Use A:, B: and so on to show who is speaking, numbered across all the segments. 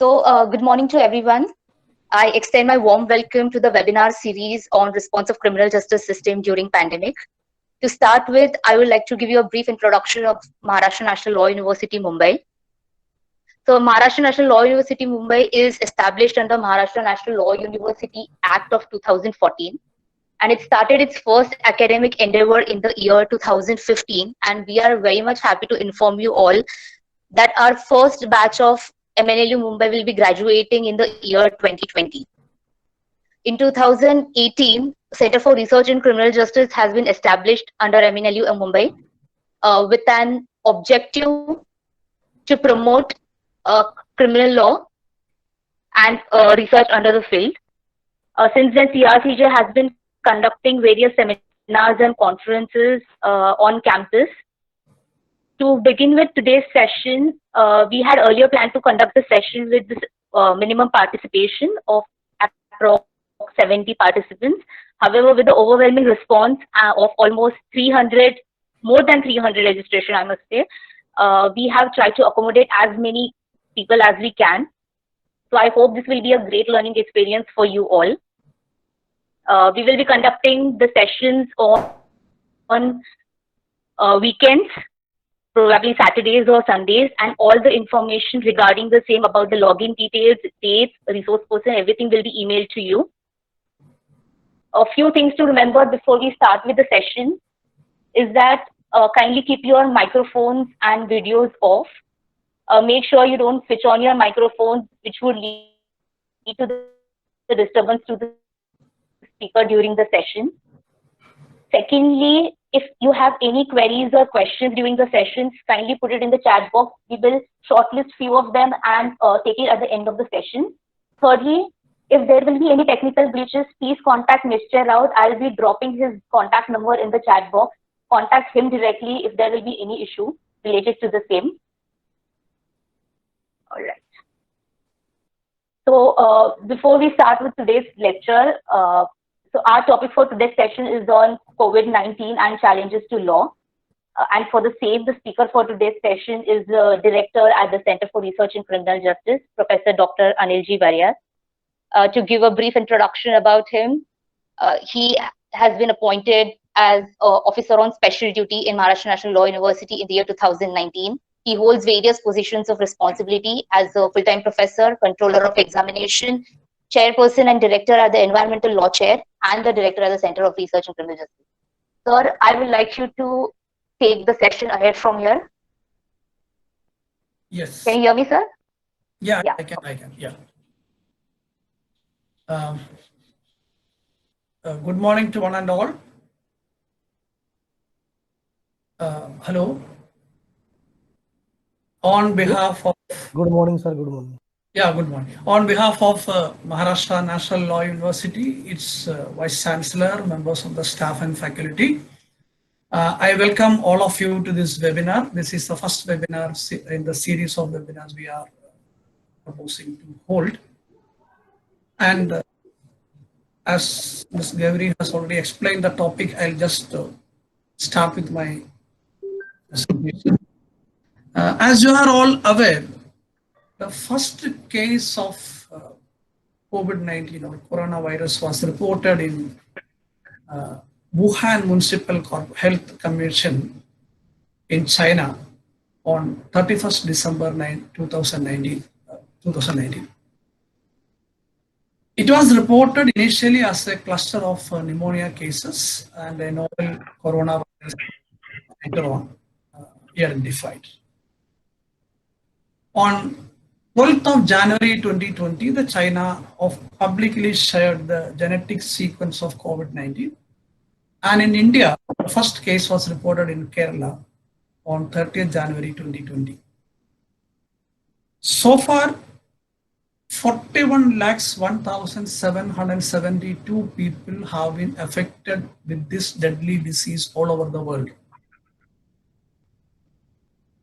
A: Good morning to everyone. I extend my warm welcome to the webinar series on response of criminal justice system during pandemic. To start with, I would like to give you a brief introduction of Maharashtra National Law University, Mumbai. So Maharashtra National Law University, Mumbai is established under Maharashtra National Law University Act of 2014. And it started its first academic endeavor in the year 2015. And we are very much happy to inform you all that our first batch of MNLU Mumbai will be graduating in the year 2020. In 2018, Center for Research in Criminal Justice has been established under MNLU Mumbai with an objective to promote criminal law and research under the field. Since then, CRCJ has been conducting various seminars and conferences on campus. To begin with today's session, we had earlier planned to conduct the session with this minimum participation of approximately 70 participants. However, with the overwhelming response of almost 300, more than 300 registration, I must say, we have tried to accommodate as many people as we can. So I hope this will be a great learning experience for you all. We will be conducting the sessions on weekends, probably Saturdays or Sundays, and all the information regarding the same about the login details, dates, resource person, everything will be emailed to you. A few things to remember before we start with the session is that kindly keep your microphones and videos off. Make sure you don't switch on your microphones, which would lead to the disturbance to the speaker during the session. Secondly, if you have any queries or questions during the sessions, kindly put it in the chat box. We will shortlist few of them and take it at the end of the session. Thirdly, if there will be any technical glitches, please contact Mr. Raut. I'll be dropping his contact number in the chat box. Contact him directly if there will be any issue related to the same. All right. So before we start with today's lecture, so our topic for today's session is on COVID-19 and challenges to law. And for the same, the speaker for today's session is the director at the Center for Research in Criminal Justice, Professor Dr. Anilji Varyar. To give a brief introduction about him, he has been appointed as officer on special duty in Maharashtra National Law University in the year 2019. He holds various positions of responsibility as a full-time professor, controller of examination, chairperson and director at the Environmental Law Chair, and the director at the Center of Research in Criminal Justice. Sir, I would like you to take the session ahead from here.
B: Yes.
A: Can you hear me, sir?
B: Yeah. I can, yeah. Good morning to one and all. Hello. On behalf of...
C: Good morning, sir. Good morning.
B: Yeah, good morning. On behalf of Maharashtra National Law University, its Vice Chancellor, members of the staff and faculty, I welcome all of you to this webinar. This is the first webinar in the series of webinars we are proposing to hold. And as Ms. Gavri has already explained the topic, I'll just start with my presentation. As you are all aware, the first case of COVID-19 or coronavirus was reported in Wuhan Municipal Health Commission in China on 31st December 2019. It was reported initially as a cluster of pneumonia cases and a novel coronavirus later on identified. On 12th of January 2020, the China publicly shared the genetic sequence of COVID-19. And in India, the first case was reported in Kerala on 30th January 2020. So far, 41,01,772 people have been affected with this deadly disease all over the world.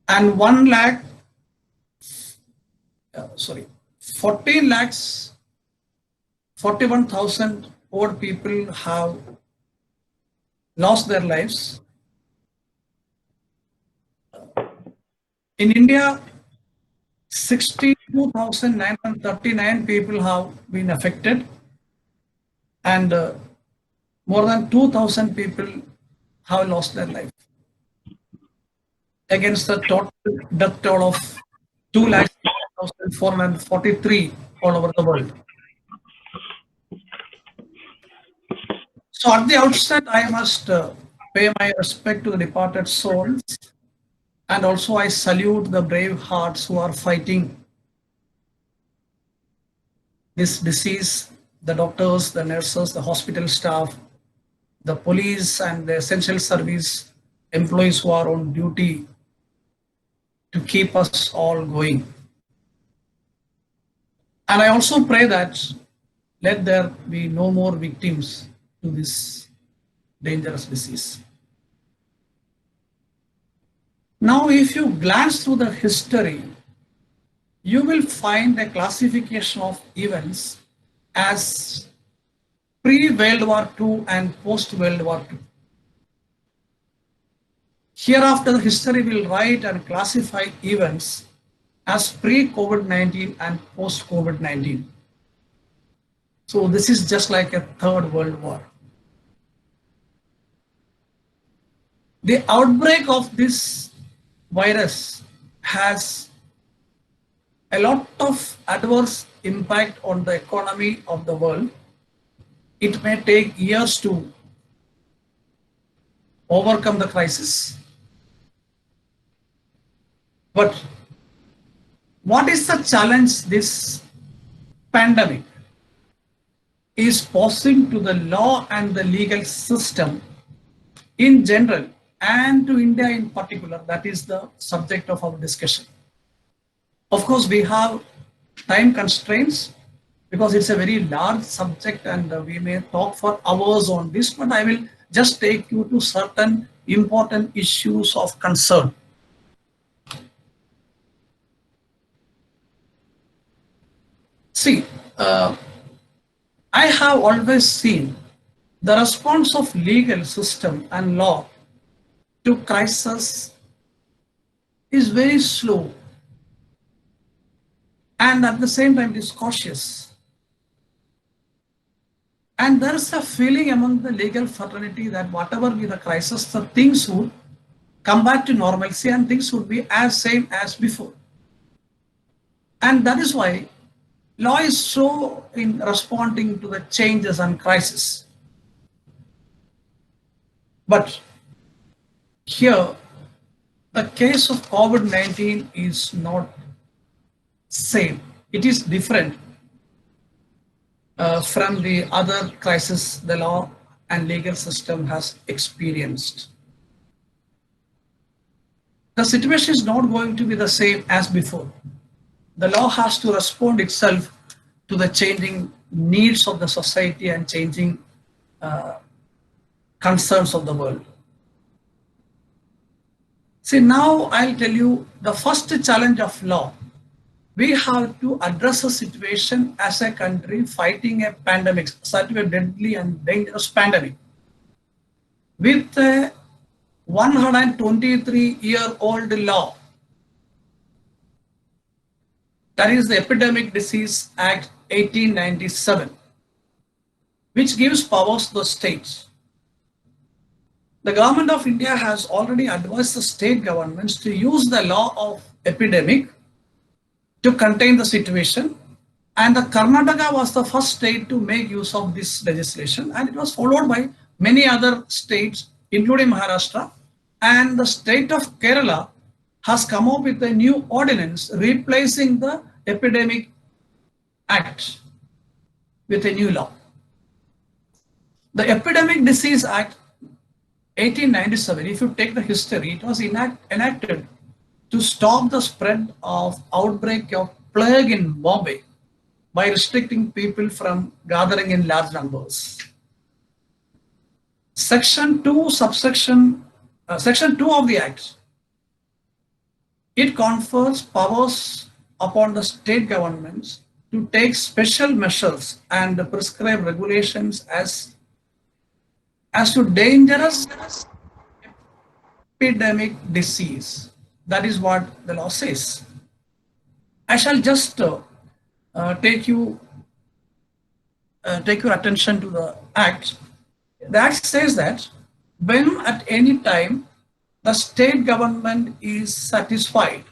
B: And 41,000 odd people have lost their lives. In India, 60 2,939 people have been affected, and more than 2,000 people have lost their life, against the total death toll of 2,04,443 all over the world. So at the outset, I must pay my respect to the departed souls, and also I salute the brave hearts who are fighting this disease, the doctors, the nurses, the hospital staff, the police and the essential service employees who are on duty to keep us all going. And I also pray that let there be no more victims to this dangerous disease. Now, if you glance through the history, you will find a classification of events as pre-World War II and post-World War II. Hereafter, the history will write and classify events as pre-COVID-19 and post-COVID-19. So this is just like a third world war. The outbreak of this virus has a lot of adverse impact on the economy of the world. It may take years to overcome the crisis. But what is the challenge this pandemic is posing to the law and the legal system in general and to India in particular? That is the subject of our discussion. Of course, we have time constraints because it's a very large subject and we may talk for hours on this, but I will just take you to certain important issues of concern. See, I have always seen the response of legal system and law to crisis is very slow, and at the same time it is cautious. And there is a feeling among the legal fraternity that whatever be the crisis, the things would come back to normalcy and things would be as same as before. And that is why law is slow in responding to the changes and crisis. But here, the case of COVID-19 is not same. It is different from the other crises the law and legal system has experienced. The situation is not going to be the same as before. The law has to respond itself to the changing needs of the society and changing concerns of the world. See, now I'll tell you the first challenge of law. We have to address a situation as a country fighting a pandemic, such a deadly and dangerous pandemic, with a 123-year-old law. That is the Epidemic Disease Act 1897, which gives powers to the states. The government of India has already advised the state governments to use the law of epidemic to contain the situation, and the Karnataka was the first state to make use of this legislation, and it was followed by many other states including Maharashtra, and the state of Kerala has come up with a new ordinance replacing the Epidemic Act with a new law. The Epidemic Disease Act 1897, if you take the history, it was enacted to stop the spread of outbreak of plague in Bombay by restricting people from gathering in large numbers. Section 2 of the Act, it confers powers upon the state governments to take special measures and prescribe regulations as to dangerous epidemic disease. That is what the law says. I shall just take your attention to the Act. The Act says that when at any time the state government is satisfied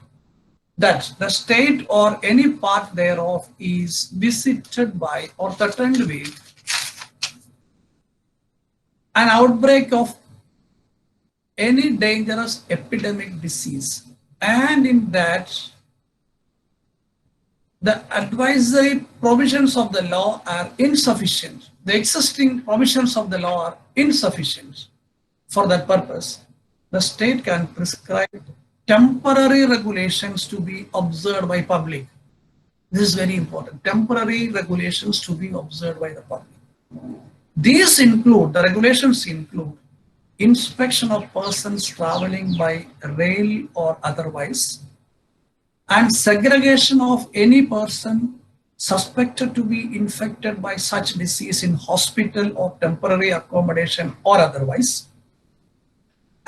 B: that the state or any part thereof is visited by or threatened with an outbreak of any dangerous epidemic disease, and in that the advisory provisions of the law are insufficient, the existing provisions of the law are insufficient for that purpose, the state can prescribe temporary regulations to be observed by public. This is very important. Temporary regulations to be observed by the public. These include, the regulations include inspection of persons traveling by rail or otherwise, and segregation of any person suspected to be infected by such disease in hospital or temporary accommodation or otherwise.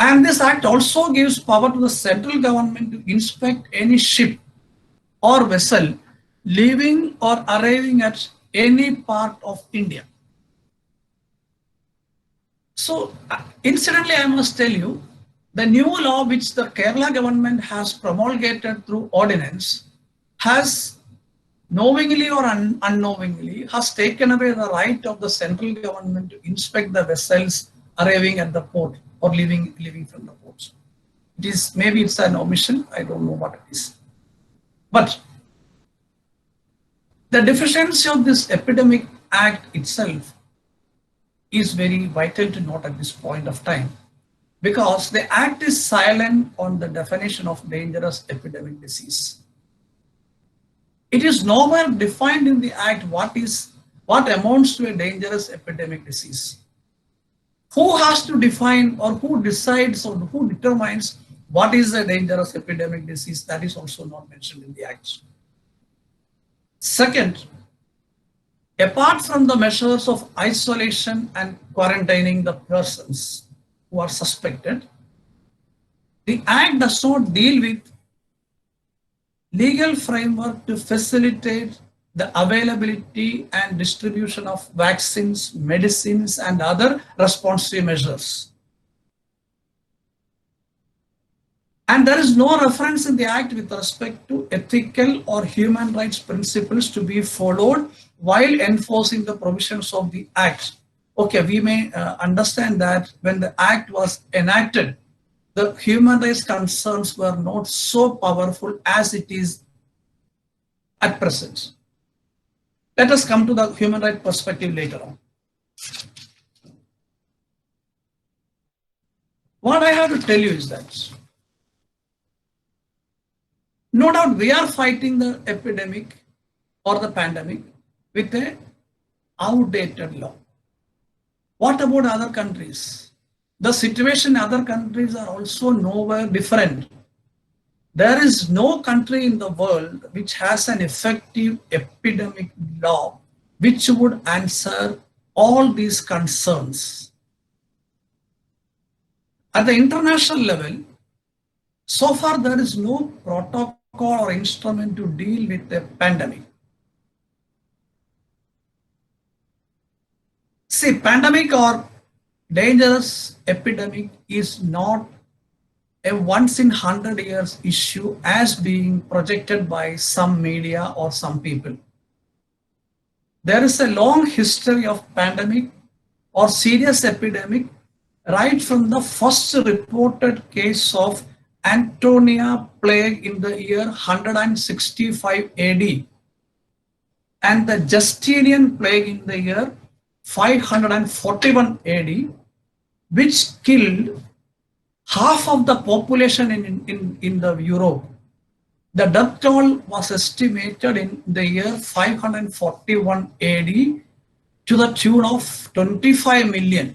B: And this act also gives power to the central government to inspect any ship or vessel leaving or arriving at any part of India. So incidentally, I must tell you, the new law which the Kerala government has promulgated through ordinance has knowingly or unknowingly has taken away the right of the central government to inspect the vessels arriving at the port or leaving from the ports. It is, maybe it's an omission, I don't know what it is. But the deficiency of this epidemic act itself is very vital to note at this point of time, because the act is silent on the definition of dangerous epidemic disease. It is nowhere defined in the act what amounts to a dangerous epidemic disease. Who has to define, or who decides, or who determines what is a dangerous epidemic disease? That is also not mentioned in the act. Second, apart from the measures of isolation and quarantining the persons who are suspected, the act does not deal with legal framework to facilitate the availability and distribution of vaccines, medicines, and other responsive measures. And there is no reference in the act with respect to ethical or human rights principles to be followed while enforcing the provisions of the act. Okay, we may understand that when the act was enacted, the human rights concerns were not so powerful as it is at present. Let us come to the human rights perspective later on. What I have to tell you is that no doubt we are fighting the epidemic or the pandemic with an outdated law. What about other countries? The situation in other countries are also nowhere different. There is no country in the world which has an effective epidemic law which would answer all these concerns. At the international level, so far there is no protocol or instrument to deal with the pandemic. See, pandemic or dangerous epidemic is not a once in 100 years issue as being projected by some media or some people. There is a long history of pandemic or serious epidemic right from the first reported case of Antonia plague in the year 165 AD and the Justinian plague in the year 541 AD, which killed half of the population in the Europe. The death toll was estimated in the year 541 AD to the tune of 25 million.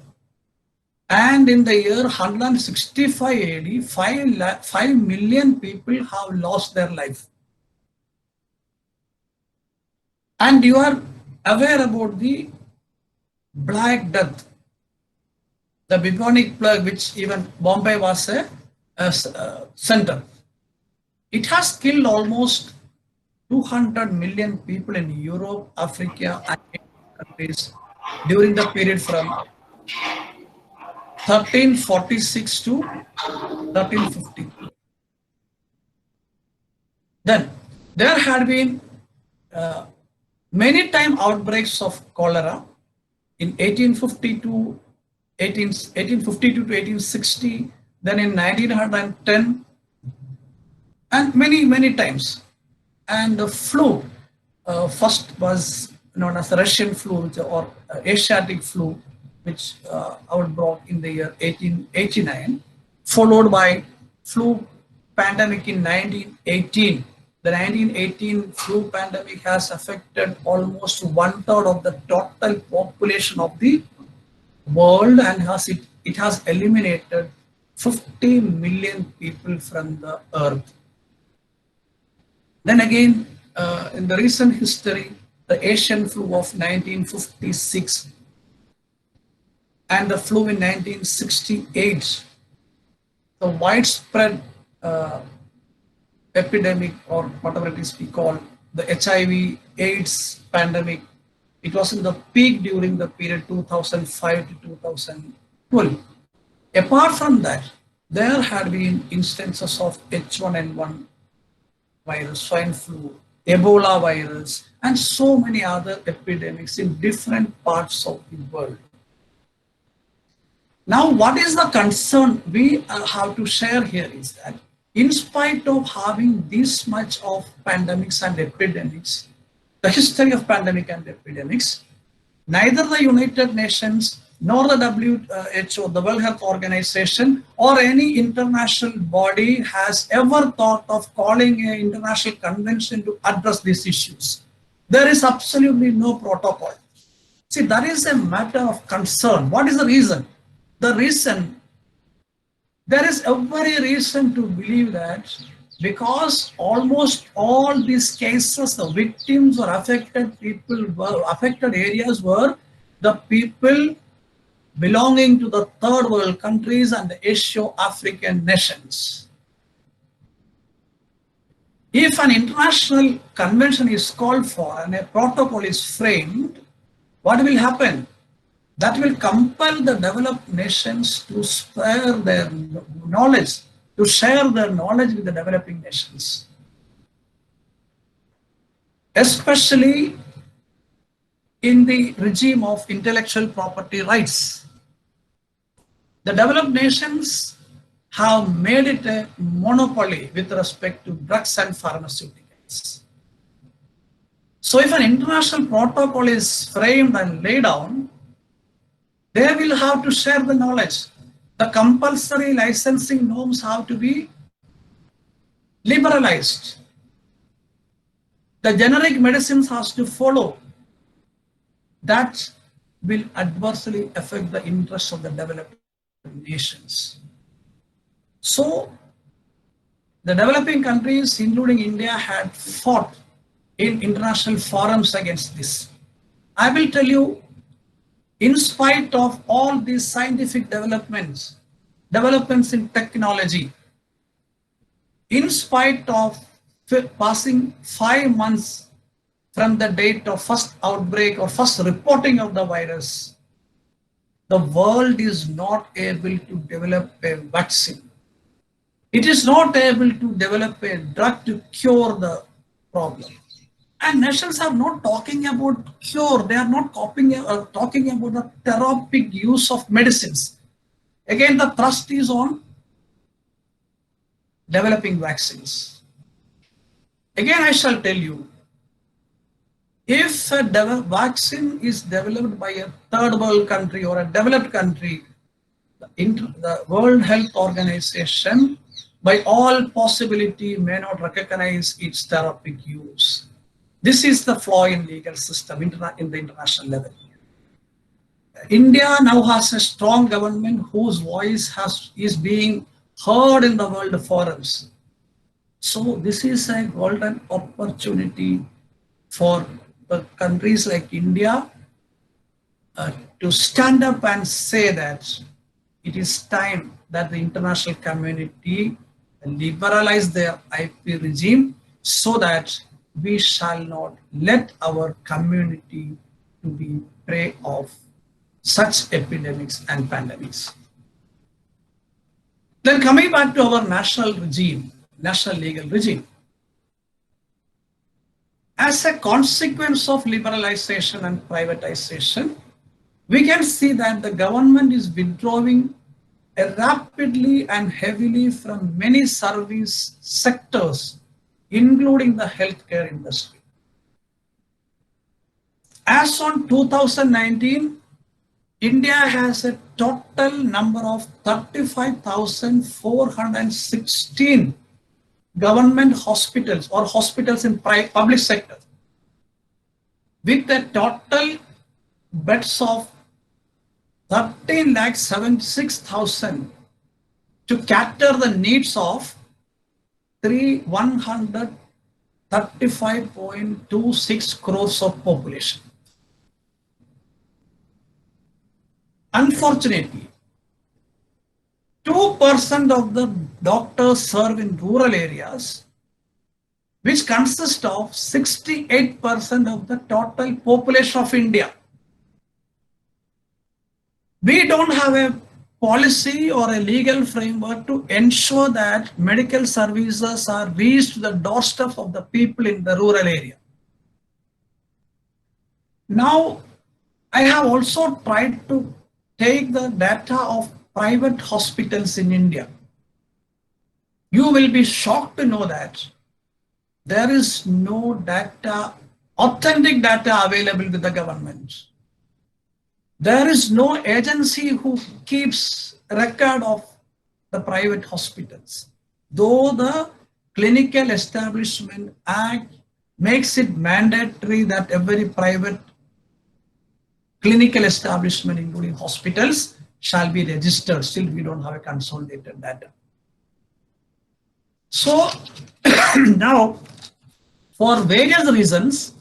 B: And in the year 165 AD, 5 million people have lost their life. And you are aware about the Black Death, the bubonic plague, which even Bombay was a center. It has killed almost 200 million people in Europe, Africa, and Asian countries during the period from 1346 to 1353. Then there had been many time outbreaks of cholera in 1852 to 1860, then in 1910, and many times. And the flu, first was known as the Russian flu or Asiatic flu, which outbroke in the year 1889, followed by flu pandemic in 1918. The 1918 flu pandemic has affected almost 1/3 of the total population of the world, and it has eliminated 50 million people from the earth. Then again, in the recent history, the Asian flu of 1956 and the flu in 1968, the widespread epidemic, or whatever it is we call the HIV AIDS pandemic, it was in the peak during the period 2005 to 2012. Apart from that, there had been instances of H1N1 virus, swine flu, Ebola virus, and so many other epidemics in different parts of the world. Now, what is the concern we have to share here is that in spite of having this much of pandemics and epidemics, the history of pandemic and epidemics, neither the United Nations nor the WHO, the World Health Organization, or any international body has ever thought of calling an international convention to address these issues. There is absolutely no protocol. See, that is a matter of concern. What is the reason? The reason, there is every reason to believe that because almost all these cases, the victims or affected people were, affected areas were the people belonging to the third world countries and the Asia-African nations. If an international convention is called for and a protocol is framed, what will happen? That will compel the developed nations to share their knowledge, with the developing nations. Especially in the regime of intellectual property rights. The developed nations have made it a monopoly with respect to drugs and pharmaceuticals. So if an international protocol is framed and laid down, they will have to share the knowledge. The compulsory licensing norms have to be liberalized. The generic medicines has to follow. That will adversely affect the interests of the developing nations. So the developing countries, including India, had fought in international forums against this. I will tell you, in spite of all these scientific developments in technology, in spite of passing 5 months from the date of first outbreak or first reporting of the virus, the world is not able to develop a vaccine. It is not able to develop a drug to cure the problem. And nations are not talking about cure. They are not talking about the therapeutic use of medicines. Again, the thrust is on developing vaccines. Again, I shall tell you, if a vaccine is developed by a third world country or a developed country, the World Health Organization, by all possibility, may not recognize its therapeutic use. This is the flaw in legal system in the international level. India now has a strong government whose voice is being heard in the world forums. So this is a golden opportunity for the countries like India to stand up and say that it is time that the international community liberalize their IP regime so that we shall not let our community to be prey of such epidemics and pandemics. Then coming back to our national regime, national legal regime. As a consequence of liberalization and privatization, we can see that the government is withdrawing rapidly and heavily from many service sectors, including the healthcare industry. As on 2019, India has a total number of 35,416 government hospitals or hospitals in public sector, with a total beds of 13,76,000 to cater the needs of 135.26 crores of population. Unfortunately, 2% of the doctors serve in rural areas, which consist of 68% of the total population of India. We don't have a policy or a legal framework to ensure that medical services are reached to the doorstep of the people in the rural area. Now, I have also tried to take the data of private hospitals in India. You will be shocked to know that there is no data, authentic data available with the government. There is no agency who keeps record of the private hospitals. Though the Clinical Establishment Act makes it mandatory that every private clinical establishment, including hospitals, shall be registered. Still, we don't have a consolidated data. So now, for various reasons,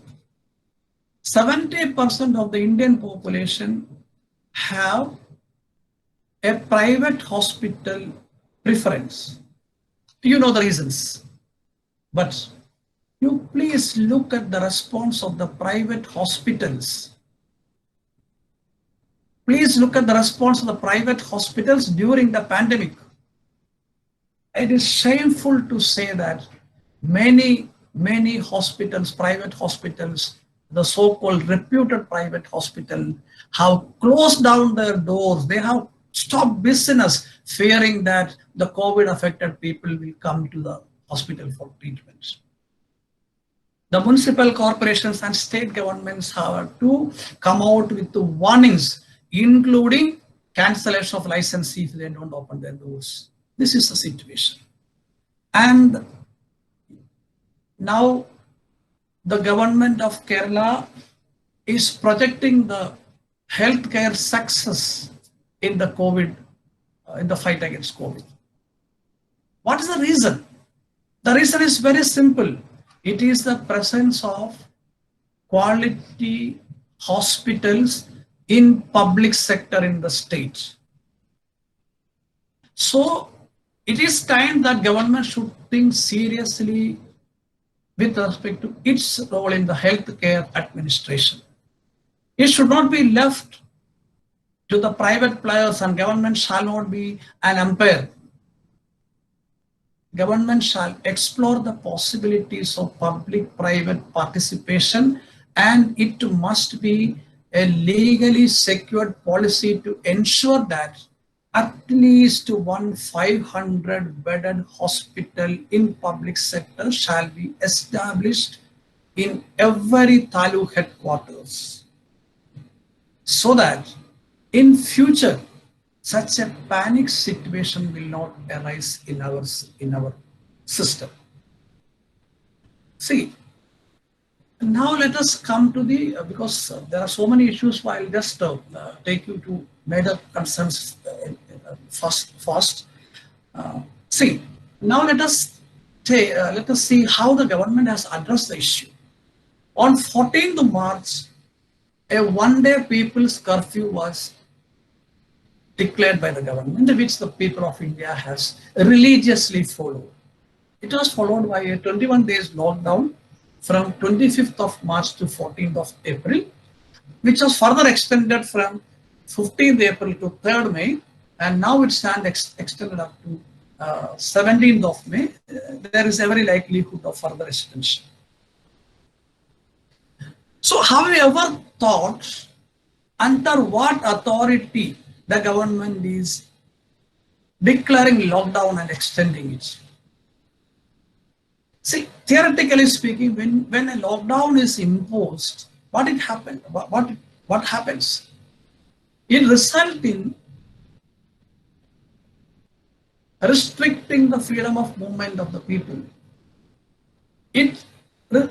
B: 70% of the Indian population have a private hospital preference. You know the reasons, but you please look at the response of the private hospitals. Please look at the response of the private hospitals during the pandemic. It is shameful to say that many hospitals, private hospitals, the so-called reputed private hospital, have closed down their doors. They have stopped business, fearing that the COVID-affected people will come to the hospital for treatment. The municipal corporations and state governments have to come out with the warnings, including cancellation of license if they don't open their doors. This is the situation. And now the government of Kerala is projecting the healthcare success in the COVID, in the fight against COVID. What is the reason? The reason is very simple. It is the presence of quality hospitals in public sector in the state. So it is time that government should think seriously with respect to its role in the healthcare administration. It should not be left to the private players, and government shall not be an umpire. Government shall explore the possibilities of public-private participation, and it must be a legally secured policy to ensure that at least one 500-bedded hospital in public sector shall be established in every taluk headquarters, so that in future such a panic situation will not arise in our system. See, now let us come to the, because there are so many issues, so I'll just take you to major concerns fast. See, now let us see how the government has addressed the issue. On 14th March, a one-day people's curfew was declared by the government, which the people of India has religiously followed. It was followed by a 21 days lockdown, from 25th of March to 14th of April, which was further extended from 15th April to 3rd May, and now it stands extended up to 17th of May. There is every likelihood of further extension. So have you ever thought under what authority the government is declaring lockdown and extending it? See, theoretically speaking, when a lockdown is imposed, what happens? It results in restricting the freedom of movement of the people. It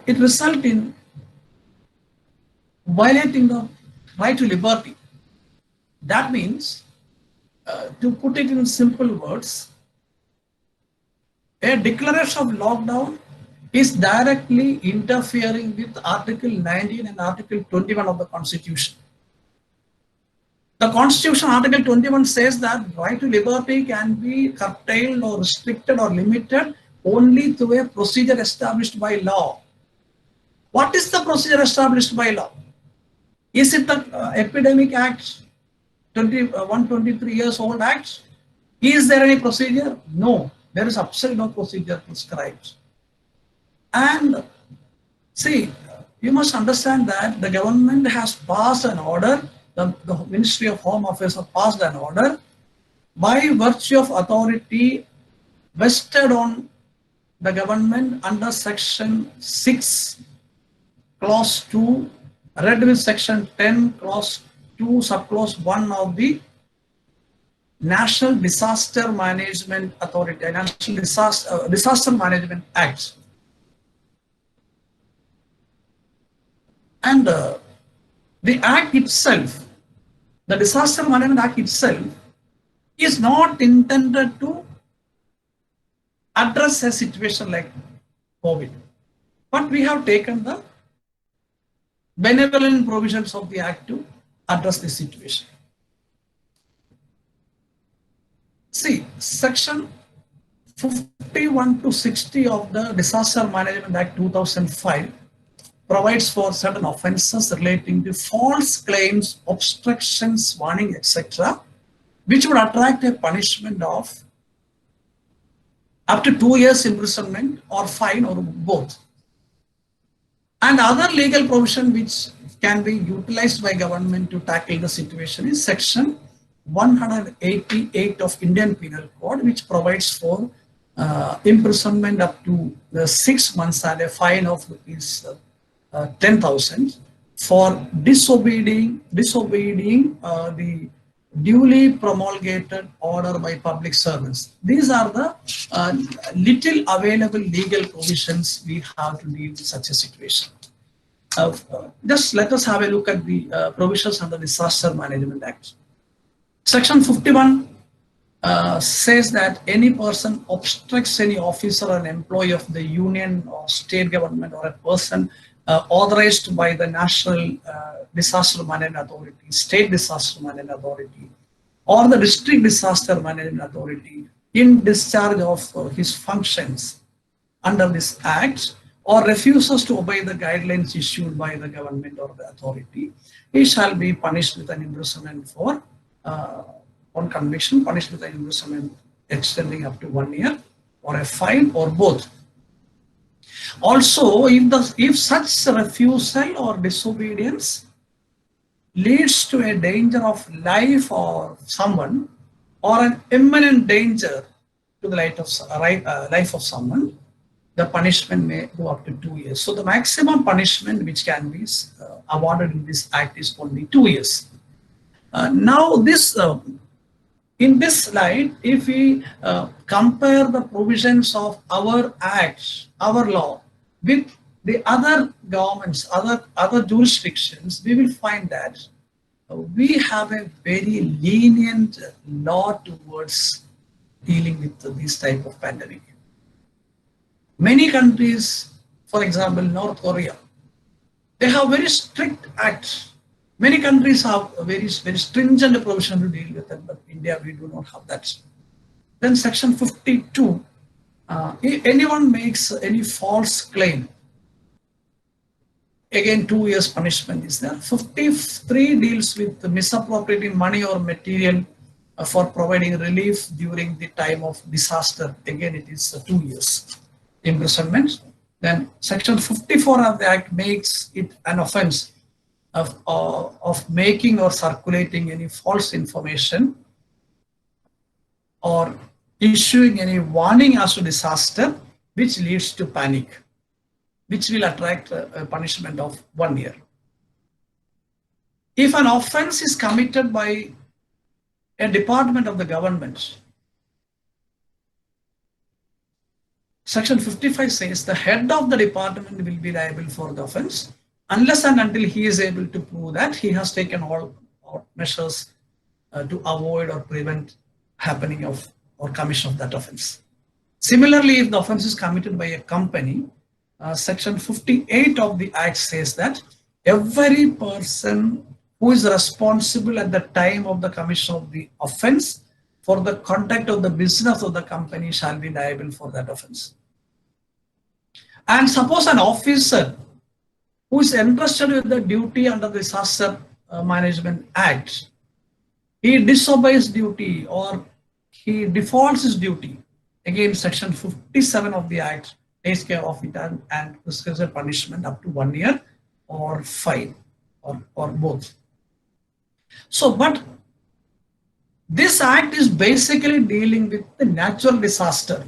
B: results in violating the right to liberty. That means, to put it in simple words, a declaration of lockdown is directly interfering with Article 19 and Article 21 of the Constitution. The Constitution, Article 21 says that right to liberty can be curtailed or restricted or limited only through a procedure established by law. What is the procedure established by law? Is it the Epidemic Act, 123 years old Act? Is there any procedure? No, there is absolutely no procedure prescribed. And see, you must understand that the government has passed an order, the Ministry of Home Affairs has passed an order by virtue of authority vested on the government under Section 6, Clause 2, read with Section 10, Clause 2, Subclause 1 of the National Disaster Management Authority, National Disaster Management Act. And the Act itself, the Disaster Management Act itself, is not intended to address a situation like COVID. But we have taken the benevolent provisions of the Act to address this situation. See, Section 51 to 60 of the Disaster Management Act 2005 provides for certain offences relating to false claims, obstructions, warning, etc., which would attract a punishment of up to 2 years imprisonment or fine or both. And other legal provision which can be utilized by government to tackle the situation is Section 188 of Indian Penal Code, which provides for imprisonment up to 6 months and a fine of rupees 10,000 for disobeying the duly promulgated order by public servants. These are the little available legal provisions we have to deal with such a situation. Just let us have a look at the provisions under the Disaster Management Act. Section 51 says that any person obstructs any officer or an employee of the union or state government or a person authorized by the National Disaster Management Authority, State Disaster Management Authority, or the District Disaster Management Authority in discharge of his functions under this Act, or refuses to obey the guidelines issued by the government or the authority, he shall be punished with an imprisonment for, on conviction, punished with an imprisonment extending up to 1 year, or a fine, or both. Also, if such refusal or disobedience leads to a danger of life or someone, or an imminent danger to the life of someone, the punishment may go up to 2 years. So the maximum punishment which can be awarded in this Act is only 2 years. Now this, in this light, if we compare the provisions of our Act, our law, with the other governments, other jurisdictions, we will find that we have a very lenient law towards dealing with this type of pandemic. Many countries, for example, North Korea, they have very strict acts. Many countries have a very stringent provision to deal with it, but India, we do not have that. Then Section 52, if anyone makes any false claim again 2 years punishment is there. 53 deals with misappropriating money or material for providing relief during the time of disaster. Again, it is 2 years imprisonment. Then section 54 of the act makes it an offense of making or circulating any false information or issuing any warning as to disaster which leads to panic, which will attract a punishment of 1 year. If an offense is committed by a department of the government, section 55 says the head of the department will be liable for the offense unless and until he is able to prove that he has taken all measures to avoid or prevent happening of or commission of that offense. Similarly, if the offense is committed by a company, section 58 of the act says that every person who is responsible at the time of the commission of the offense for the conduct of the business of the company shall be liable for that offense. And suppose an officer who is entrusted with the duty under the Disaster Management Act, he disobeys duty or he defaults his duty, again section 57 of the act takes care of it and prescribes a punishment up to 1 year or fine or both. So, but this act is basically dealing with the natural disaster.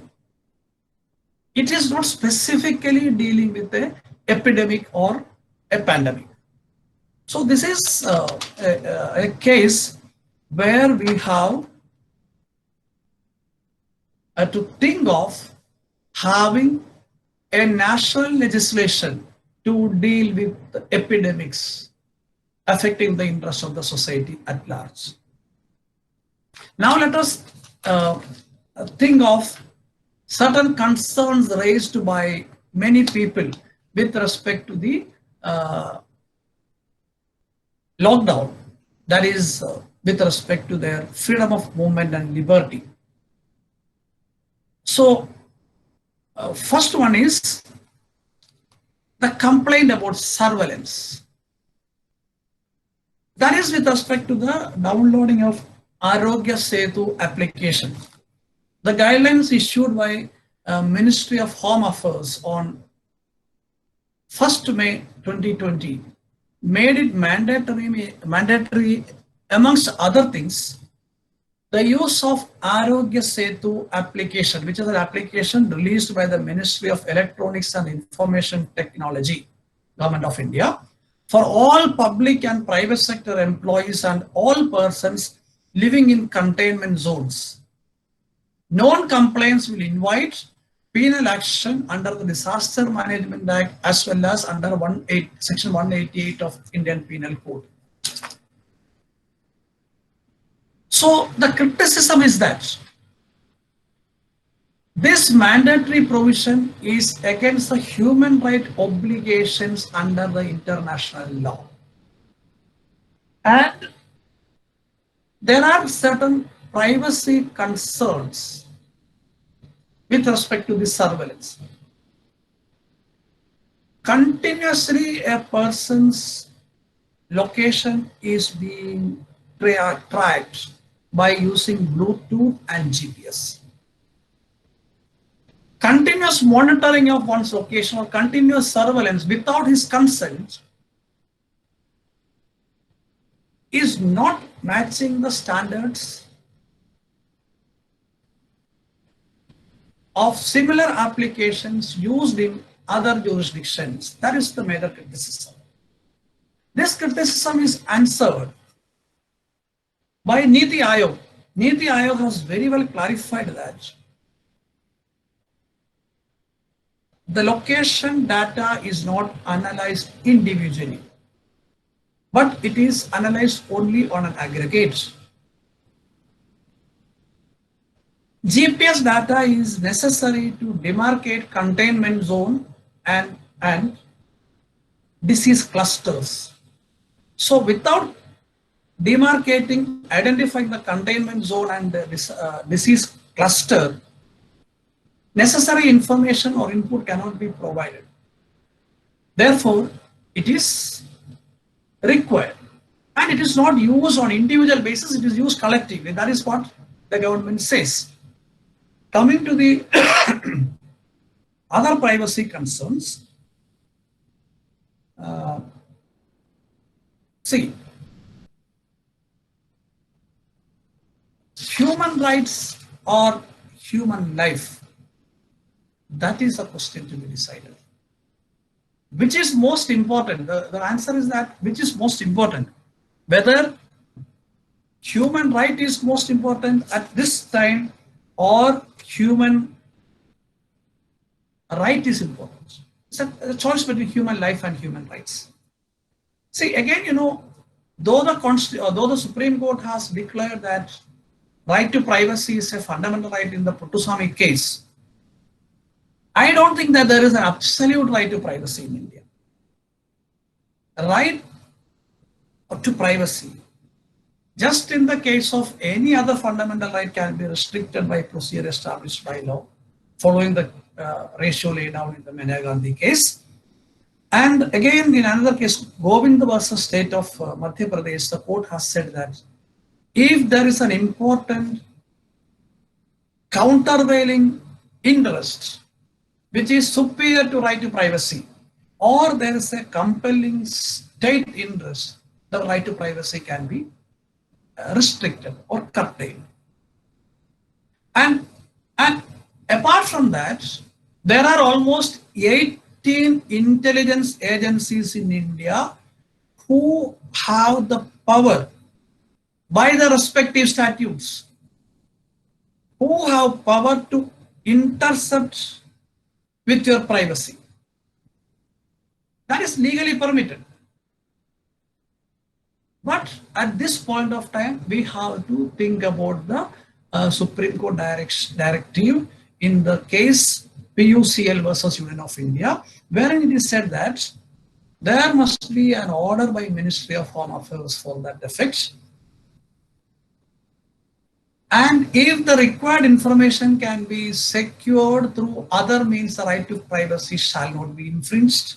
B: It is not specifically dealing with an epidemic or a pandemic. So this is a case where we have to think of having a national legislation to deal with the epidemics affecting the interests of the society at large. Now let us think of certain concerns raised by many people with respect to the lockdown, that is with respect to their freedom of movement and liberty. So first one is the complaint about surveillance. That is with respect to the downloading of Arogya Setu application. The guidelines issued by Ministry of Home Affairs on 1st May 2020 made it mandatory amongst other things the use of Arogya Setu application, which is an application released by the Ministry of Electronics and Information Technology, Government of India, for all public and private sector employees and all persons living in containment zones. Non-compliance will invite penal action under the Disaster Management Act as well as under Section 188 of Indian Penal Code. So the criticism is that this mandatory provision is against the human right obligations under the international law. And there are certain privacy concerns with respect to this surveillance. Continuously a person's location is being tracked by using Bluetooth and GPS. Continuous monitoring of one's location or continuous surveillance without his consent is not matching the standards of similar applications used in other jurisdictions. That is the major criticism. This criticism is answered by Niti Aayog. Niti Aayog has very well clarified that the location data is not analyzed individually, but it is analyzed only on an aggregate. GPS data is necessary to demarcate containment zone and disease clusters. So without demarcating, identifying the containment zone and the disease cluster, necessary information or input cannot be provided. Therefore, it is required. And it is not used on individual basis, it is used collectively. That is what the government says. Coming to the other privacy concerns, see, human rights or human life, that is a question to be decided. Which is most important? The answer is that which is most important? Whether human right is most important at this time or human right is important. It's a choice between human life and human rights. See, again, you know, though the Supreme Court has declared that right to privacy is a fundamental right in the Puttaswamy case, I don't think that there is an absolute right to privacy in India. A right to privacy, just in the case of any other fundamental right, can be restricted by procedure established by law, following the ratio laid down in the Maneka Gandhi case. And again, in another case, Govind versus State of Madhya Pradesh, the court has said that if there is an important countervailing interest which is superior to right to privacy, or there is a compelling state interest, the right to privacy can be restricted or curtailed. And apart from that, there are almost 18 intelligence agencies in India who have the power by the respective statutes, who have power to intercept with your privacy. That is legally permitted. But at this point of time, we have to think about the Supreme Court directive in the case PUCL versus Union of India, wherein it is said that there must be an order by Ministry of Home Affairs for that effect. And if the required information can be secured through other means, the right to privacy shall not be infringed.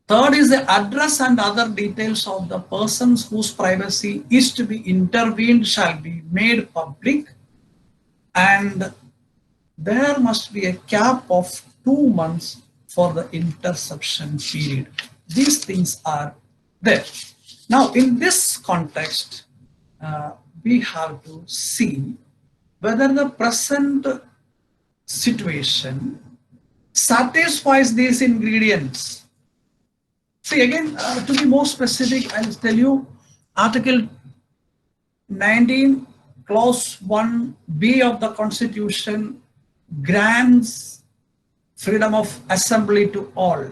B: Third is the address and other details of the persons whose privacy is to be intervened shall be made public, and there must be a cap of 2 months for the interception period. These things are there. Now, in this context, we have to see whether the present situation satisfies these ingredients. See, again, to be more specific, I will tell you Article 19, Clause 1B of the Constitution grants freedom of assembly to all.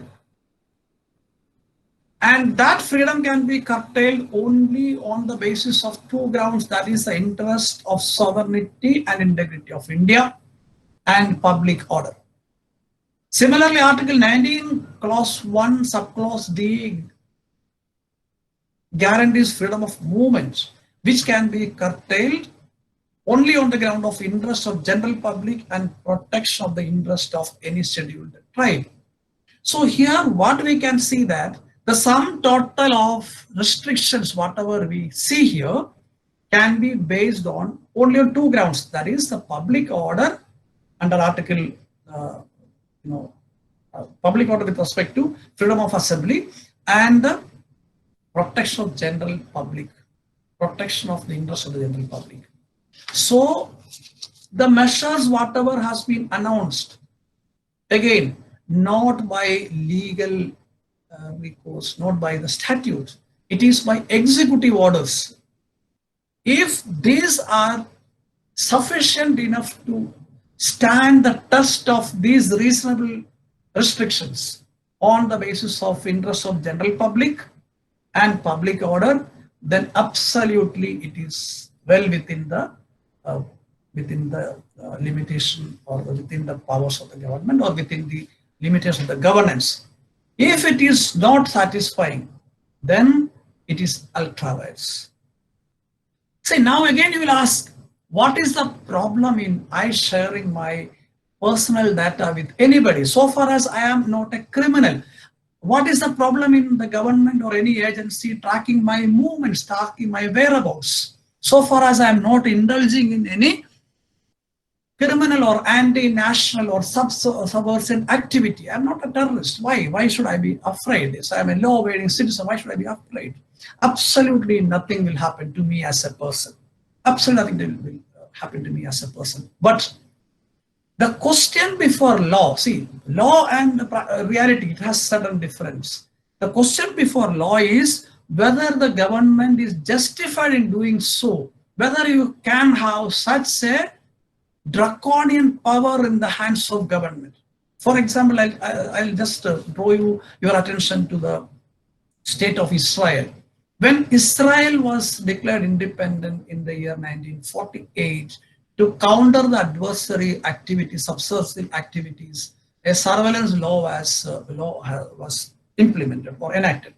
B: And that freedom can be curtailed only on the basis of 2 grounds, that is the interest of sovereignty and integrity of India and public order. Similarly, Article 19, Clause 1, Subclause D guarantees freedom of movement, which can be curtailed only on the ground of interest of general public and protection of the interest of any scheduled tribe. So here what we can see that the sum total of restrictions, whatever we see here, can be based on only on 2 grounds, that is the public order under Article public order with respect to freedom of assembly and the protection of general public, protection of the interest of the general public. So the measures whatever has been announced, again, not by legal recourse, not by the statute, it is by executive orders. If these are sufficient enough to stand the test of these reasonable restrictions on the basis of interest of general public and public order, then absolutely it is well within the limitation or within the powers of the government or within the limitations of the governance. If it is not satisfying, then it is ultra-vires. See, now again you will ask, what is the problem in I sharing my personal data with anybody? So far as I am not a criminal, What is the problem in the government or any agency tracking my movements, tracking my whereabouts? So far as I am not indulging in any criminal or anti-national or subversive activity, I am not a terrorist. Why? Why should I be afraid? Yes, I am a law-abiding citizen. Why should I be afraid? Absolutely nothing will happen to me as a person. Absolutely nothing will happen to me as a person. But the question before law, see, law and reality, it has certain difference. The question before law is whether the government is justified in doing so, whether you can have such a draconian power in the hands of government. For example, I'll just draw your attention to the state of Israel. When Israel was declared independent in the year 1948, to counter the adversary activities, subversive activities, a surveillance law was implemented or enacted.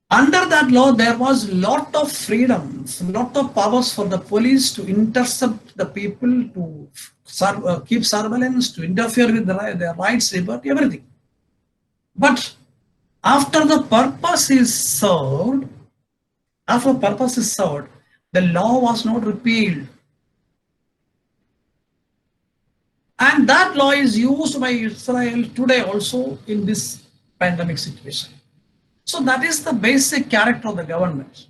B: Under that law, there was a lot of freedoms, a lot of powers for the police to intercept the people, to keep surveillance, to interfere with their rights, liberty, everything. But after the purpose is served, the law was not repealed. And that law is used by Israel today also in this pandemic situation. So that is the basic character of the government.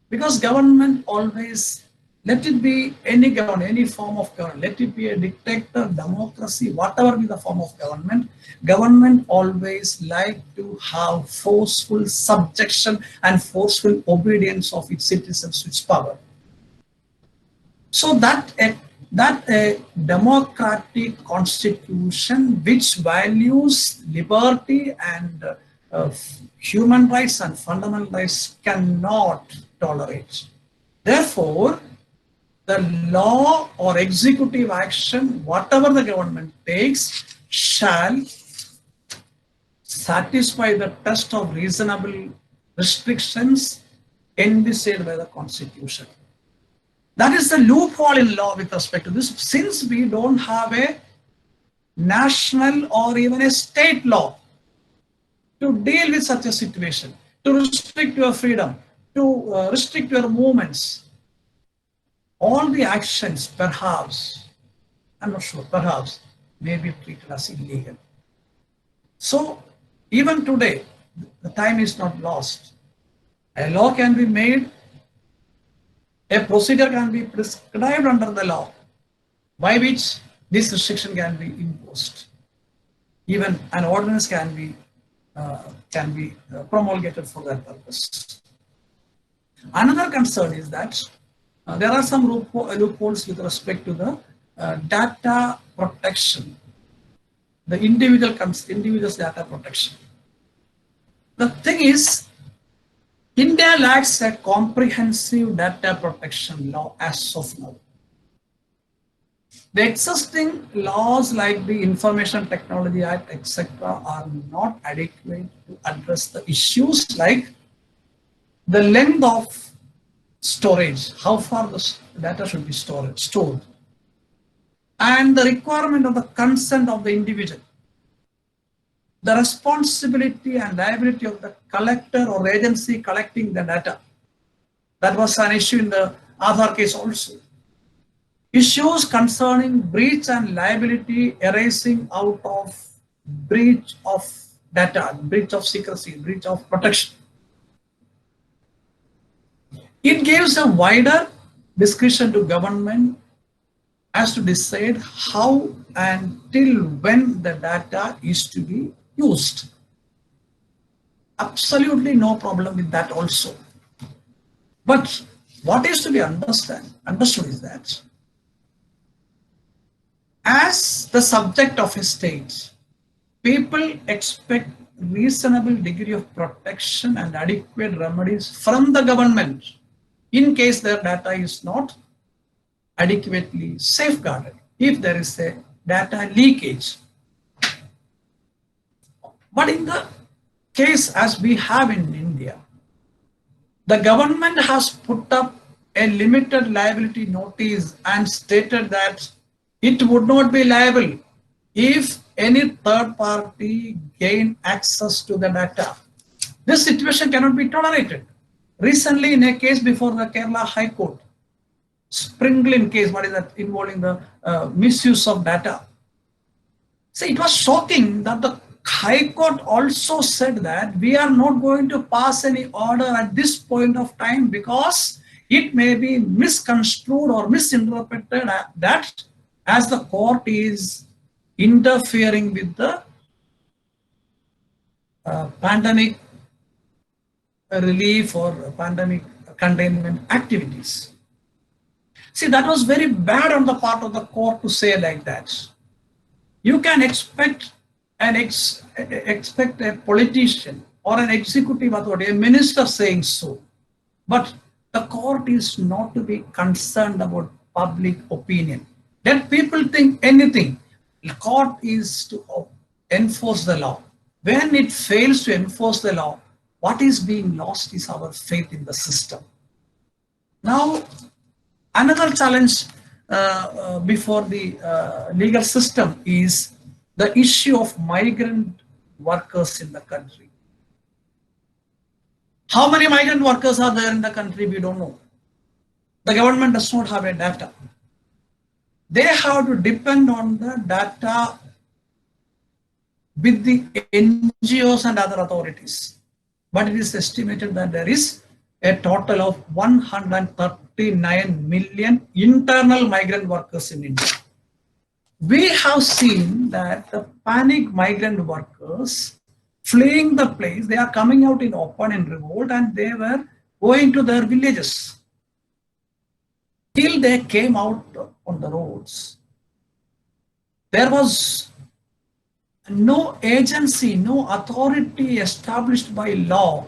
B: Because government always, let it be any government, any form of government, let it be a dictator, democracy, whatever be the form of government, government always like to have forceful subjection and forceful obedience of its citizens to its power. So that a democratic constitution which values liberty and human rights and fundamental rights cannot tolerate. Therefore, the law or executive action, whatever the government takes, shall satisfy the test of reasonable restrictions envisaged by the Constitution. That is the loophole in law with respect to this. Since we don't have a national or even a state law to deal with such a situation, to restrict your freedom, to restrict your movements, all the actions perhaps, I'm not sure, perhaps may be treated as illegal. So even today, the time is not lost. A law can be made, a procedure can be prescribed under the law by which this restriction can be imposed. Even an ordinance can be promulgated for that purpose. Another concern is that there are some loopholes with respect to the data protection, the individual's data protection. The thing is, India lacks a comprehensive data protection law as of now. The existing laws like the Information Technology Act, etc., are not adequate to address the issues like the length of storage, how far the data should be stored, and the requirement of the consent of the individual, the responsibility and liability of the collector or agency collecting the data. That was an issue in the Aadhaar case also. Issues concerning breach and liability arising out of breach of data, breach of secrecy, breach of protection. It gives a wider discretion to government as to decide how and till when the data is to be used. Absolutely no problem with that also. But what is to be understood is that as the subject of a state, people expect reasonable degree of protection and adequate remedies from the government in case their data is not adequately safeguarded, if there is a data leakage. But in the case as we have in India, the government has put up a limited liability notice and stated that it would not be liable if any third party gain access to the data. This situation cannot be tolerated. Recently, in a case before the Kerala High Court, Springlin case, what is that, involving the misuse of data. See, it was shocking that the High Court also said that we are not going to pass any order at this point of time because it may be misconstrued or misinterpreted that as the court is interfering with the pandemic relief or pandemic containment activities. See, that was very bad on the part of the court to say like that. You can expect a politician or an executive authority, a minister saying so, but the court is not to be concerned about public opinion. Let people think anything. The court is to enforce the law. When it fails to enforce the law, what is being lost is our faith in the system. Now, another challenge before the legal system is the issue of migrant workers in the country. How many migrant workers are there in the country? We don't know. The government does not have a data. They have to depend on the data with the NGOs and other authorities. But it is estimated that there is a total of 139 million internal migrant workers in India. We have seen that the panic migrant workers fleeing the place, they are coming out in open and revolt, and they were going to their villages. Till they came out on the roads, there was no agency, no authority established by law,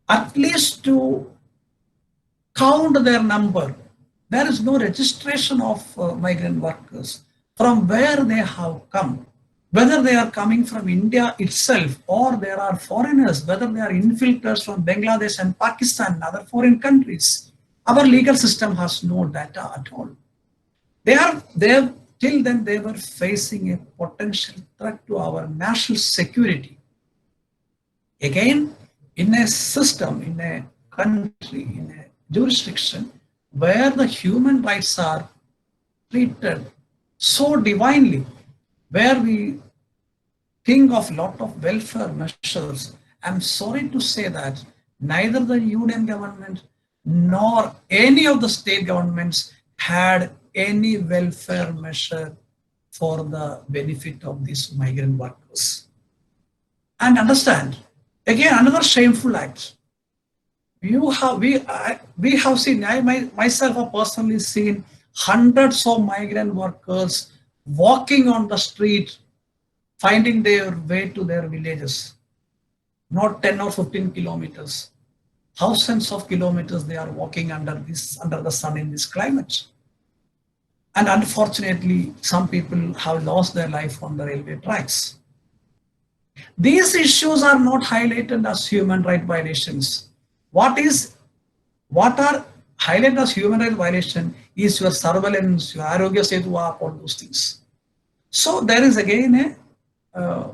B: at least to count their number. There is no registration of migrant workers, from where they have come, whether they are coming from India itself or there are foreigners, whether they are infiltrators from Bangladesh and Pakistan and other foreign countries. Our legal system has no data at all. Till then, they were facing a potential threat to our national security. Again, in a system, in a country, in a jurisdiction where the human rights are treated so divinely, where we think of a lot of welfare measures, I'm sorry to say that neither the union government nor any of the state governments had any welfare measure for the benefit of these migrant workers. And understand, again, another shameful act. We have seen, myself have personally seen hundreds of migrant workers walking on the street, finding their way to their villages, not 10 or 15 kilometers. Thousands of kilometers they are walking under the sun in this climate. And unfortunately, some people have lost their life on the railway tracks. These issues are not highlighted as human rights violations. What are highlighted as human rights violation is your surveillance, your Arogya Setu app, all those things. So there is again a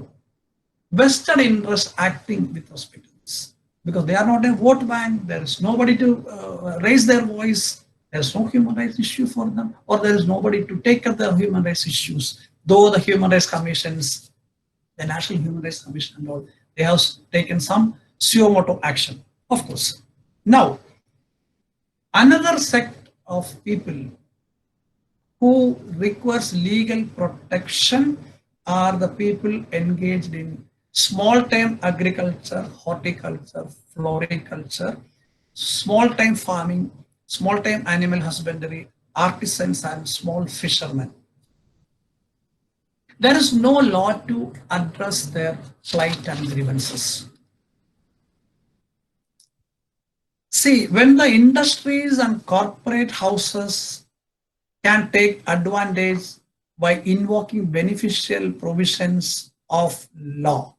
B: vested interest acting with respect to this, because they are not a vote bank. There is nobody to raise their voice. There is no human rights issue for them, or there is nobody to take up the human rights issues. Though the human rights commissions, the National Human Rights Commission and all, they have taken some suo motu action, of course. Now, another sect of people who requires legal protection are the people engaged in small-time agriculture, horticulture, floriculture, small-time farming, small-time animal husbandry, artisans and small fishermen. There is no law to address their plight and grievances. See, when the industries and corporate houses can take advantage by invoking beneficial provisions of law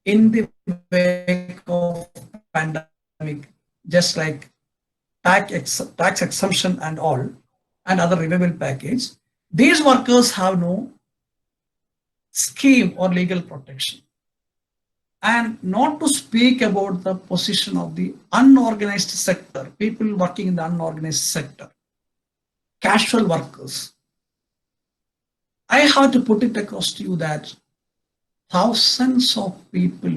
B: in the wake of pandemic, just like tax exemption and all, and other renewable package, these workers have no scheme or legal protection. And not to speak about the position of the unorganized sector, people working in the unorganized sector, casual workers. I have to put it across to you that thousands of people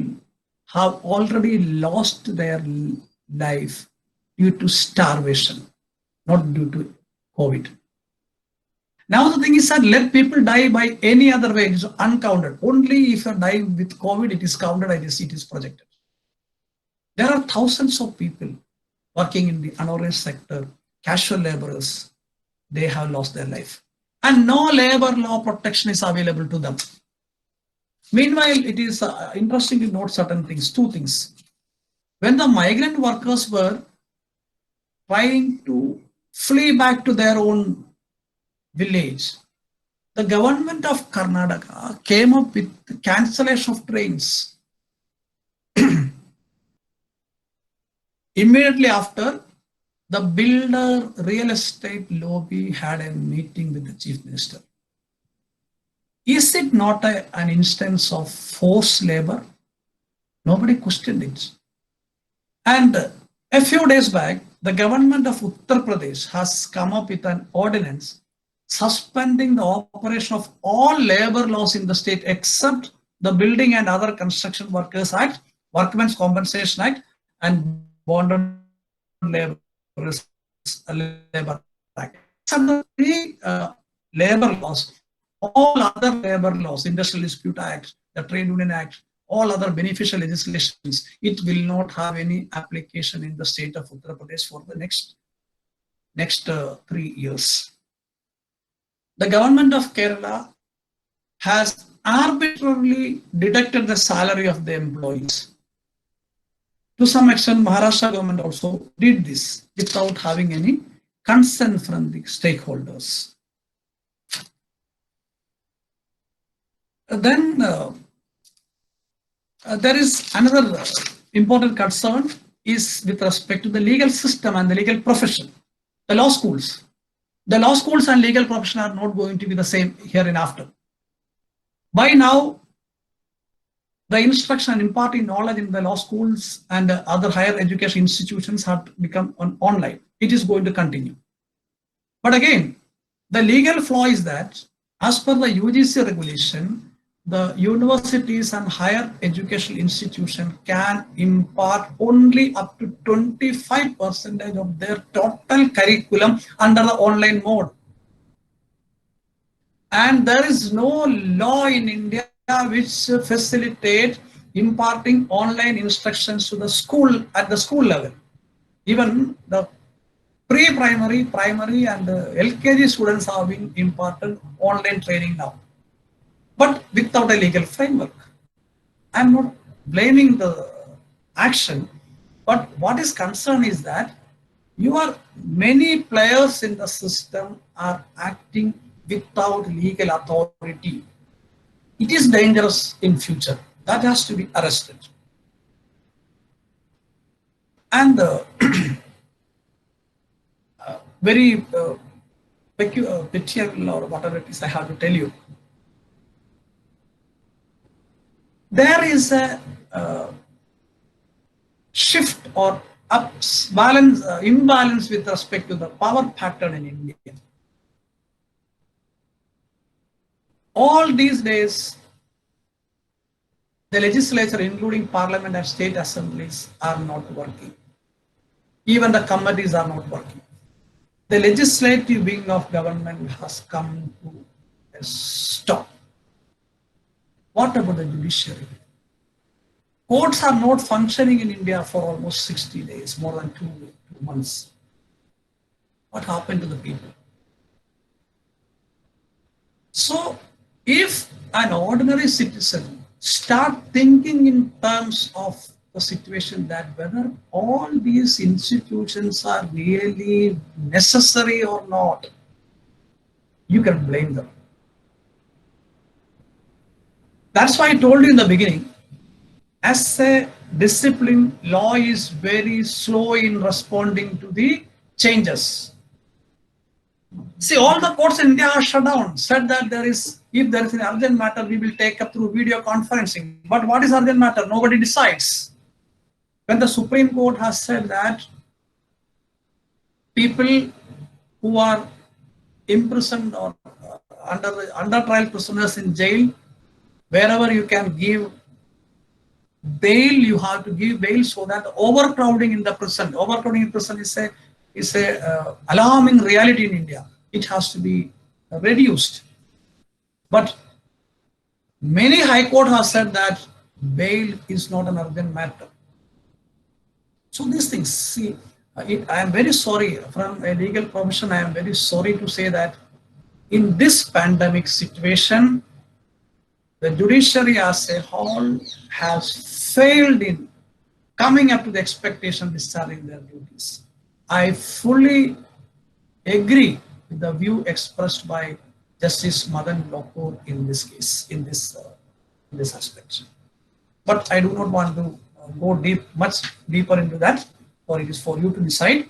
B: have already lost their life due to starvation, not due to COVID. Now the thing is that let people die by any other way, it is uncounted. Only if you die with COVID, it is counted, it is projected. There are thousands of people working in the unorganized sector, casual laborers, they have lost their life. And no labor law protection is available to them. Meanwhile, it is interesting to note certain things, two things. When the migrant workers were trying to flee back to their own village, the government of Karnataka came up with the cancellation of trains. Immediately after, the builder real estate lobby had a meeting with the chief minister. Is it not an instance of forced labor? Nobody questioned it. And a few days back, the government of Uttar Pradesh has come up with an ordinance suspending the operation of all labor laws in the state except the Building and Other Construction Workers Act, Workmen's Compensation Act, and Bonded Labor Act. Except the three labor laws, all other labor laws, Industrial Dispute Act, the Trade Union Act, all other beneficial legislations, it will not have any application in the state of Uttar Pradesh for the next 3 years. The government of Kerala has arbitrarily deducted the salary of the employees. To some extent, Maharashtra government also did this without having any consent from the stakeholders. Then there is another important concern is with respect to the legal system and the legal profession, the law schools. The law schools and legal profession are not going to be the same hereinafter. By now, the instruction and imparting knowledge in the law schools and other higher education institutions have become online. It is going to continue. But again, the legal flaw is that as per the UGC regulation, the universities and higher education institution can impart only up to 25% of their total curriculum under the online mode. And there is no law in India which facilitate imparting online instructions to the school at the school level. Even the pre-primary, primary and LKG students are being imparted online training now, but without a legal framework. I'm not blaming the action, but what is concerned is that many players in the system are acting without legal authority. It is dangerous in future. That has to be arrested. And very peculiar or whatever it is I have to tell you. There is a shift or imbalance with respect to the power pattern in India. All these days, the legislature, including parliament and state assemblies, are not working. Even the committees are not working. The legislative wing of government has come to a stop. What about the judiciary? Courts are not functioning in India for almost 60 days, more than 2 months. What happened to the people? So, if an ordinary citizen start thinking in terms of the situation that whether all these institutions are really necessary or not, you can blame them. That's why I told you in the beginning, as a discipline, law is very slow in responding to the changes. See, all the courts in India are shut down, said that there is if there is an urgent matter, we will take up through video conferencing. But what is urgent matter? Nobody decides. When the Supreme Court has said that people who are imprisoned or under trial prisoners in jail, wherever you can give bail, you have to give bail, so that the overcrowding in prison is a alarming reality in India. It has to be reduced. But many High Court have said that bail is not an urgent matter. So these things, see, I am very sorry from a legal profession. I am very sorry to say that in this pandemic situation, the judiciary as a whole has failed in coming up to the expectation, discharging their duties. I fully agree with the view expressed by Justice Madan Lokur in this case, in this aspect. But I do not want to go much deeper into that, or it is for you to decide.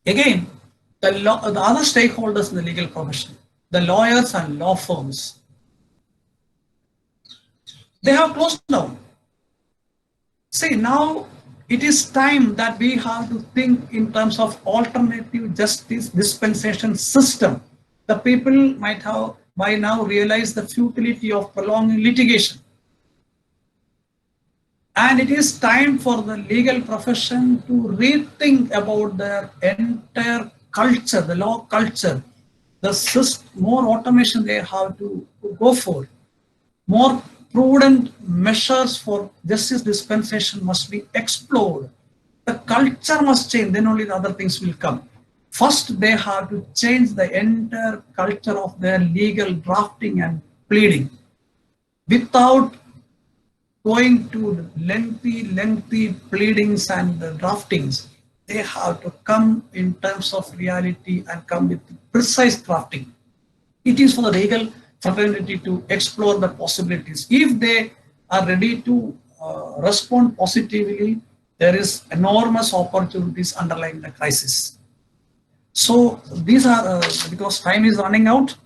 B: Again, the other stakeholders in the legal profession, the lawyers and law firms, they have closed down. See, now it is time that we have to think in terms of alternative justice dispensation system. The people might have by now realized the futility of prolonging litigation. And it is time for the legal profession to rethink about their entire culture, the law culture, the more automation they have to go for, more prudent measures for justice dispensation must be explored. The culture must change, then only the other things will come. First, they have to change the entire culture of their legal drafting and pleading. Without going to lengthy pleadings and draftings, they have to come in terms of reality and come with precise drafting. It is for the legal fraternity to explore the possibilities. If they are ready to respond positively, there is enormous opportunities underlying the crisis. So these are, because time is running out,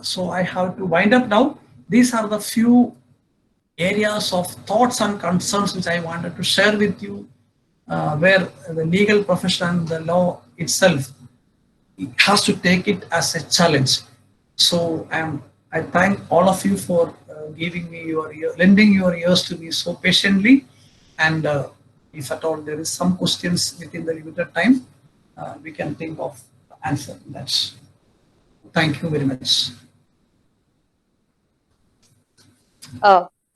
B: so I have to wind up now. These are the few areas of thoughts and concerns which I wanted to share with you, where the legal profession, the law itself, it has to take it as a challenge. So I thank all of you for giving me your lending your ears to me so patiently. And if at all there is some questions within the limited time, we can think of answering that. Thank you very much.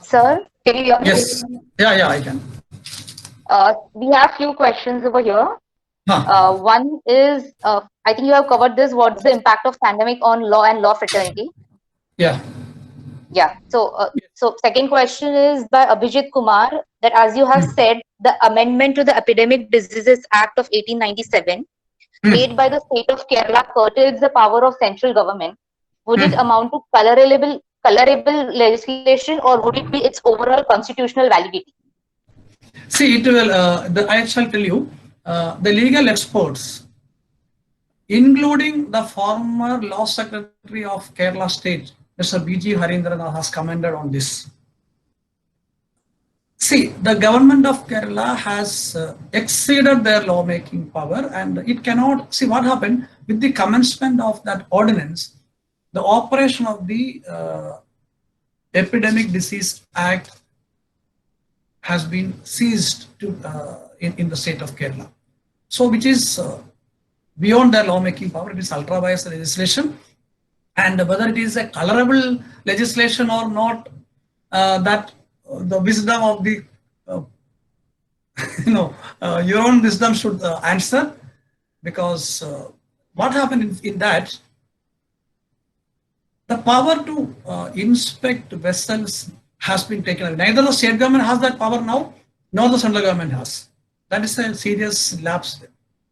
A: Sir, can you hear me?
B: Yes. Yeah, I can.
A: We have few questions over here. One is, I think you have covered this. What's the impact of pandemic on law and law fraternity?
B: Yeah.
A: So second question is by Abhijit Kumar, that as you have said, the amendment to the Epidemic Diseases Act of 1897 made by the state of Kerala curtails the power of central government. Would it amount to colorable legislation, or would it be its overall constitutional validity?
B: See, it will. I shall tell you, the legal experts, including the former law secretary of Kerala State, Mr. B.G. Harindran, has commented on this. See, the government of Kerala has exceeded their lawmaking power, and it cannot see what happened with the commencement of that ordinance. The operation of the Epidemic Disease Act has been seized in the state of Kerala. So, which is beyond their lawmaking power. It is ultra vires legislation, and whether it is a colorable legislation or not, that the wisdom of the your own wisdom should answer, because what happened in that, the power to inspect vessels has been taken away. Neither the state government has that power now, nor the central government has. That is a serious lapse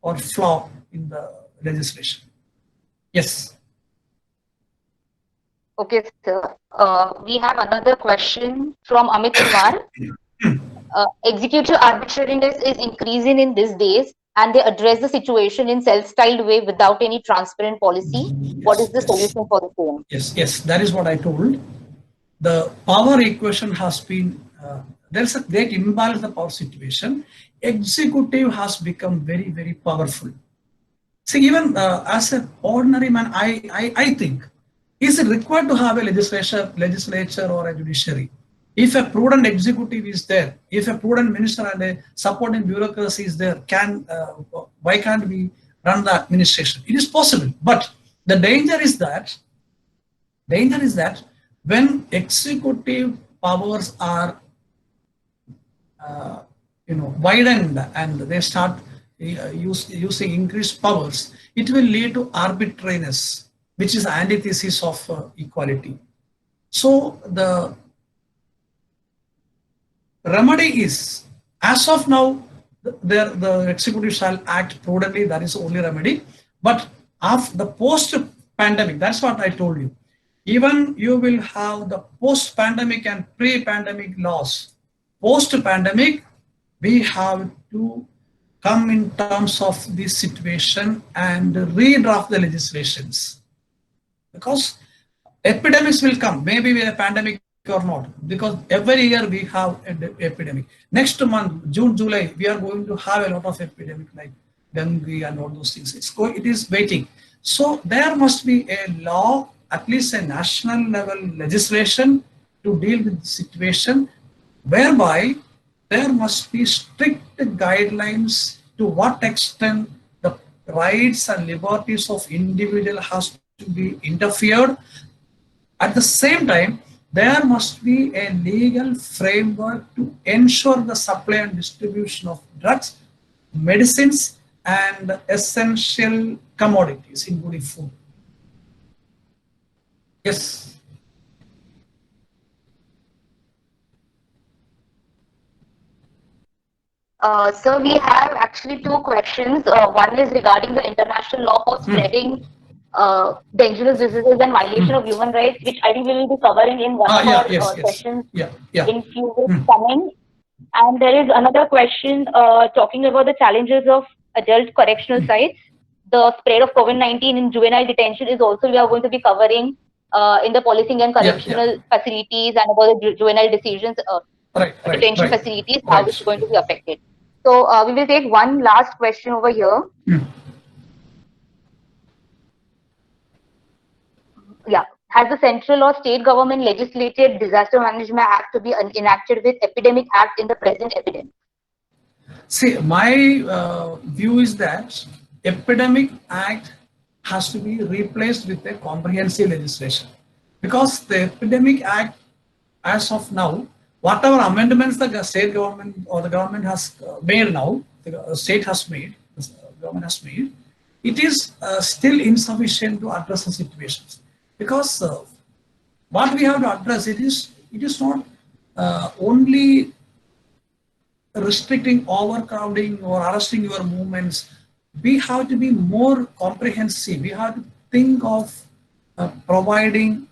B: or flaw in the legislation. Yes.
A: Okay, sir. We have another question from Amit Kumar. Executive arbitrariness is increasing in these days, and they address the situation in self-styled way without any transparent policy. what is the solution for the same?
B: Yes, that is what I told. The power equation has been, there's a great imbalance in the power situation. Executive has become very, very powerful. See, even as an ordinary man, I think, is it required to have a legislature or a judiciary? If a prudent executive is there, if a prudent minister and a supporting bureaucracy is there, why can't we run the administration? It is possible, but the danger is that when executive powers are widened and they start using increased powers, it will lead to arbitrariness, which is the antithesis of equality. So the remedy is, as of now, the executive shall act prudently. That is the only remedy. But after the post-pandemic, that's what I told you. Even you will have the post-pandemic and pre-pandemic laws. Post-pandemic, we have to come in terms of this situation and redraft the legislations. Because epidemics will come, maybe with a pandemic or not, because every year we have an epidemic. Next month, June, July, we are going to have a lot of epidemic like dengue and all those things. It is waiting. So there must be a law, at least a national level legislation to deal with the situation, whereby there must be strict guidelines to what extent the rights and liberties of individual has to be interfered. At the same time, there must be a legal framework to ensure the supply and distribution of drugs, medicines, and essential commodities, including food. Yes.
A: So we have actually two questions. One is regarding the international law for spreading dangerous diseases and violation of human rights, which I think we will be covering in one of our sessions in few weeks coming. And there is another question talking about the challenges of adult correctional sites. The spread of COVID-19 in juvenile detention is also we are going to be covering in the policing and correctional facilities and about the juvenile decisions, detention facilities, how it's going to be affected. So we will take one last question over here. Yeah. Has the central or state government legislated Disaster Management Act to be enacted with Epidemic Act in the present epidemic?
B: See, my view is that Epidemic Act has to be replaced with a comprehensive legislation, because the Epidemic Act, as of now, whatever amendments the state government or the government has made now, the government has made, it is still insufficient to address the situations. Because what we have to address, it is not only restricting overcrowding or arresting your movements. We have to be more comprehensive. We have to think of providing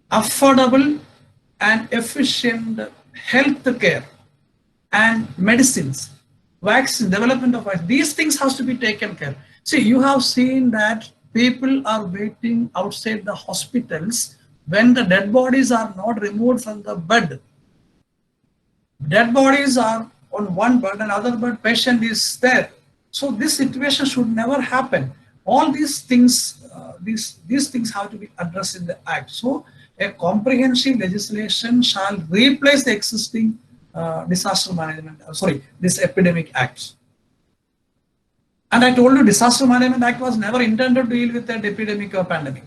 B: affordable and efficient health care and medicines, vaccine, development of vaccine. These things has to be taken care. See, you have seen that people are waiting outside the hospitals when the dead bodies are not removed from the bed. Dead bodies are on one bed and other bed patient is there. So this situation should never happen. All these things, these things have to be addressed in the act. So a comprehensive legislation shall replace the existing disaster management, this epidemic acts. And I told you, Disaster Management Act was never intended to deal with an epidemic or pandemic.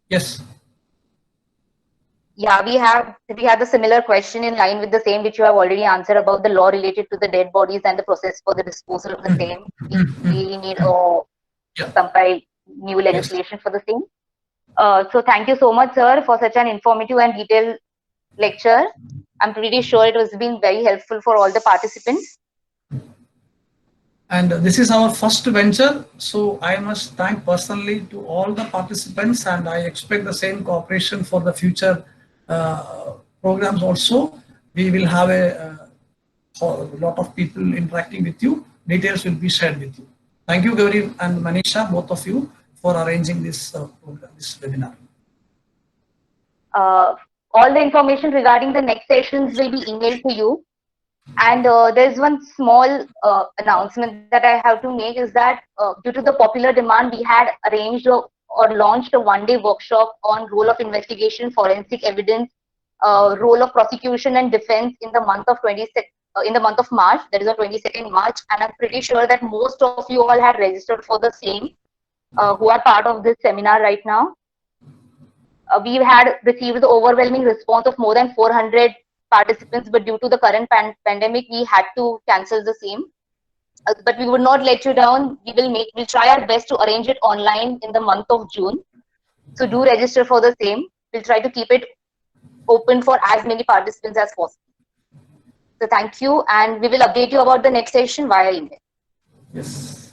B: Yes.
A: Yeah, we have the similar question in line with the same, which you have already answered about the law related to the dead bodies and the process for the disposal of the same. We need compile new legislation for the same. So thank you so much, sir, for such an informative and detailed lecture. I'm pretty sure it has been very helpful for all the participants.
B: And this is our first venture, so I must thank personally to all the participants, and I expect the same cooperation for the future programs also. We will have a lot of people interacting with you. Details will be shared with you. Thank you, Gauri and Manisha, both of you, for arranging this program, this webinar.
A: All the information regarding the next sessions will be emailed to you. And there's one small announcement that I have to make is that due to the popular demand, we had arranged or launched a one-day workshop on role of investigation, forensic evidence, role of prosecution and defense in the month of March. That is on 22nd March, and I'm pretty sure that most of you all had registered for the same, who are part of this seminar right now. We had received the overwhelming response of more than 400 participants, but due to the current pandemic, we had to cancel the same. But we would not let you down. We'll try our best to arrange it online in the month of June. So do register for the same. We'll try to keep it open for as many participants as possible. So thank you, and we will update you about the next session via email.
B: Yes.